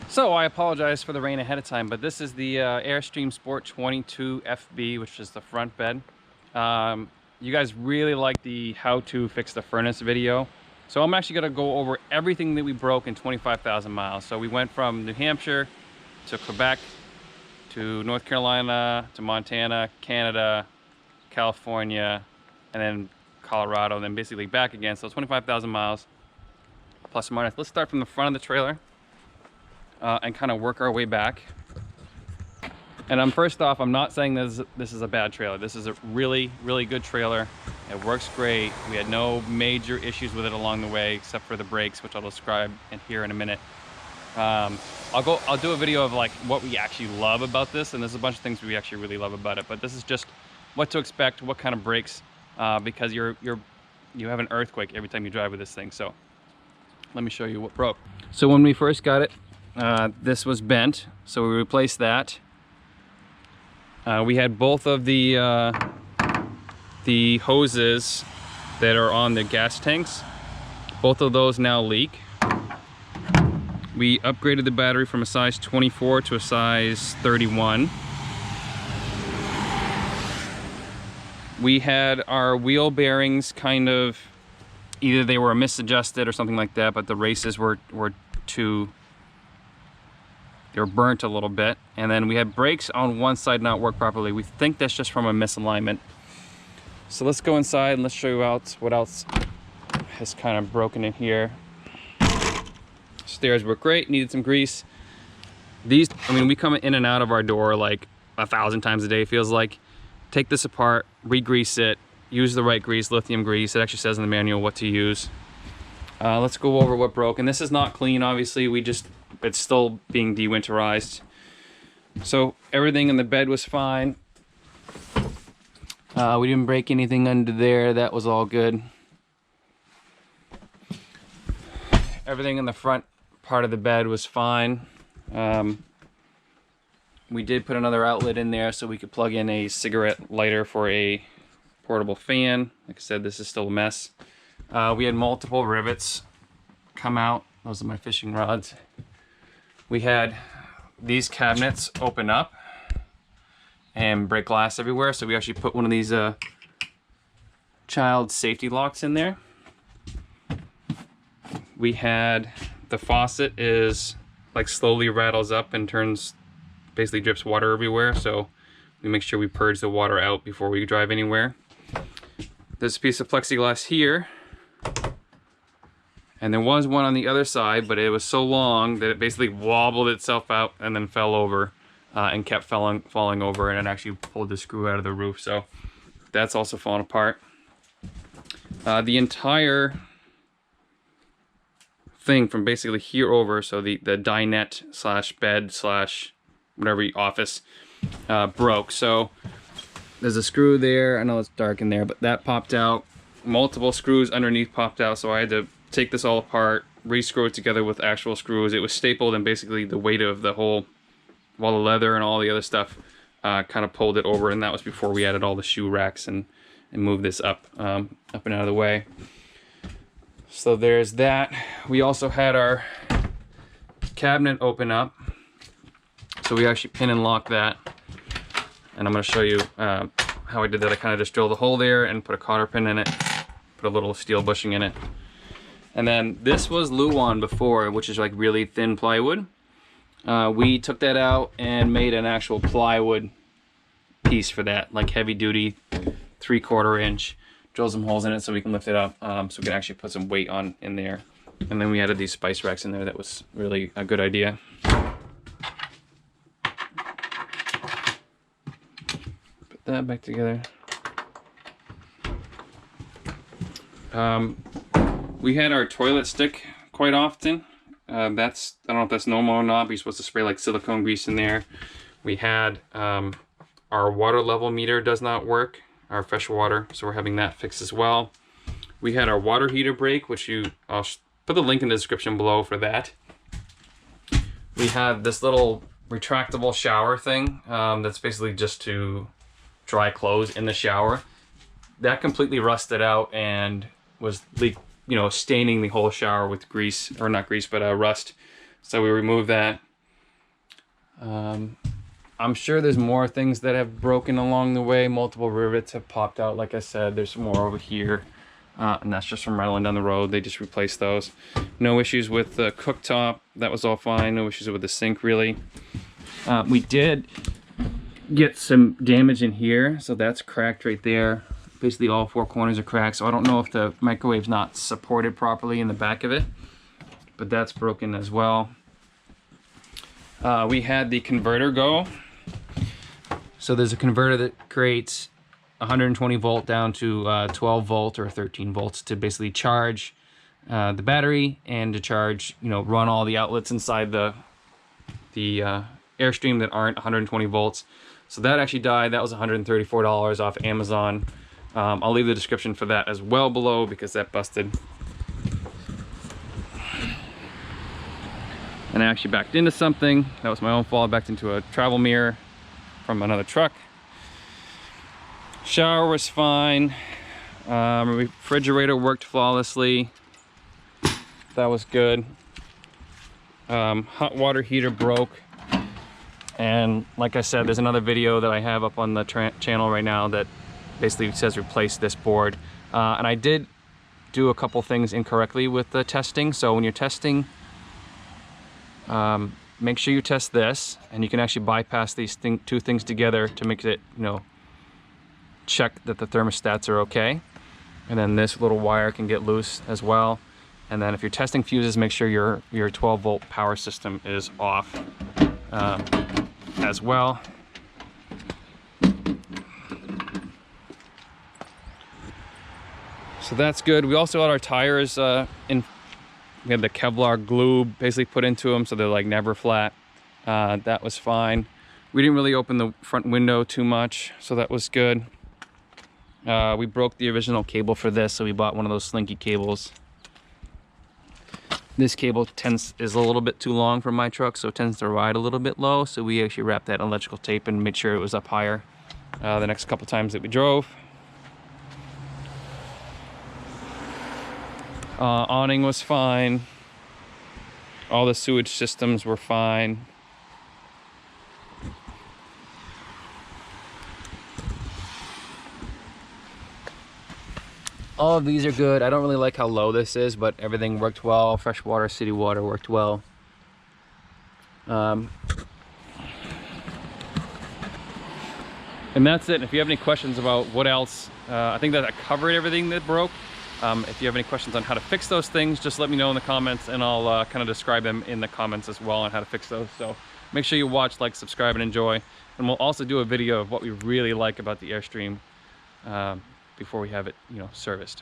So I apologize for the rain ahead of time, but this is the Airstream Sport 22 FB, which is the front bed. You guys really like the how to fix the furnace video. So I'm actually gonna go over everything that we broke in 25,000 miles. So we went from New Hampshire to Quebec, to North Carolina, to Montana, Canada, California, and then Colorado, and then basically back again. So 25,000 miles, plus or minus. Let's start from the front of the trailer. And kind of work our way back. And first off, I'm not saying this is a bad trailer. This is a really, really good trailer. It works great. We had no major issues with it along the way, except for the brakes, which I'll describe here in a minute. I'll do a video of like what we actually love about this, and there's a bunch of things we actually really love about it. But this is just what to expect, what kind of brakes, because you have an earthquake every time you drive with this thing. So let me show you what broke. So when we first got it, this was bent, so we replaced that. We had both of the hoses that are on the gas tanks. Both of those now leak. We upgraded the battery from a size 24 to a size 31. We had our wheel bearings kind of, either they were misadjusted or something like that, but the races were too, they were burnt a little bit. And then we had brakes on one side not work properly. We think that's just from a misalignment. So let's go inside and let's show you what else has kind of broken in here. Stairs were great, needed some grease. These, I mean, we come in and out of our door like 1,000 times a day, feels like. Take this apart, re-grease it, use the right grease, lithium grease. It actually says in the manual what to use. Let's go over what broke. And this is not clean, obviously. It's still being de-winterized. So everything in the bed was fine. We didn't break anything under there. That was all good. Everything in the front part of the bed was fine. We did put another outlet in there so we could plug in a cigarette lighter for a portable fan. Like I said, this is still a mess. We had multiple rivets come out. Those are my fishing rods. We had these cabinets open up and break glass everywhere, so we actually put one of these child safety locks in there. We had the faucet is like slowly rattles up and basically drips water everywhere, so we make sure we purge the water out before we drive anywhere. There's a piece of plexiglass here, and there was one on the other side, but it was so long that it basically wobbled itself out and then fell over and kept falling over, and it actually pulled the screw out of the roof, so that's also fallen apart. The entire thing from basically here over, so the dinette slash bed slash whatever office broke. So there's a screw there. I know it's dark in there, but that popped out. Multiple screws underneath popped out, so I had to take this all apart, re-screw it together with actual screws. It was stapled, and basically the weight of the whole, all the leather and all the other stuff kind of pulled it over, and that was before we added all the shoe racks and moved this up and out of the way. So there's that. We also had our cabinet open up, so we actually pin and lock that, and I'm going to show you how I did that. I kind of just drilled a hole there and put a cotter pin in it, put a little steel bushing in it. And then this was Luan before, which is like really thin plywood. We took that out and made an actual plywood piece for that, like heavy duty, 3/4 inch. Drill some holes in it so we can lift it up, so we can actually put some weight on in there. And then we added these spice racks in there. That was really a good idea. Put that back together. We had our toilet stick quite often. I don't know if that's normal or not, but you're supposed to spray like silicone grease in there. We had our water level meter does not work, our fresh water, so we're having that fixed as well. We had our water heater break, which I'll put the link in the description below for that. We have this little retractable shower thing that's basically just to dry clothes in the shower. That completely rusted out and was staining the whole shower with grease, or not grease, but rust. So we removed that. I'm sure there's more things that have broken along the way. Multiple rivets have popped out. Like I said, there's more over here. And that's just from rattling down the road. They just replaced those. No issues with the cooktop. That was all fine. No issues with the sink, really. We did get some damage in here. So that's cracked right there. Basically all four corners are cracked. So I don't know if the microwave's not supported properly in the back of it. But that's broken as well. We had the converter go. So there's a converter that creates 120 volt down to 12 volt or 13 volts to basically charge the battery and to charge, run all the outlets inside the Airstream that aren't 120 volts. So that actually died. That was $134 off Amazon. I'll leave the description for that as well below because that busted. And I actually backed into something. That was my own fault. I backed into a travel mirror from another truck. Shower was fine. Refrigerator worked flawlessly. That was good. Hot water heater broke. And like I said, there's another video that I have up on the channel right now that basically says replace this board. And I did do a couple things incorrectly with the testing. So when you're testing, make sure you test this, and you can actually bypass these two things together to make it, check that the thermostats are okay. And then this little wire can get loose as well. And then if you're testing fuses, make sure your 12 volt power system is off as well. So that's good. We also had our tires we had the Kevlar glue basically put into them, so they're like never flat. That was fine. We didn't really open the front window too much, so that was good. We broke the original cable for this, so we bought one of those slinky cables. This cable is a little bit too long for my truck, so it tends to ride a little bit low, so we actually wrapped that in electrical tape and made sure it was up higher the next couple times that we drove. Awning was fine. All the sewage systems were fine. All of these are good. I don't really like how low this is, but everything worked well. Fresh water, city water worked well. And that's it. If you have any questions about what else, I think that I covered everything that broke. If you have any questions on how to fix those things, just let me know in the comments, and I'll kind of describe them in the comments as well on how to fix those. So make sure you watch, like, subscribe, and enjoy. And we'll also do a video of what we really like about the Airstream before we have it, serviced.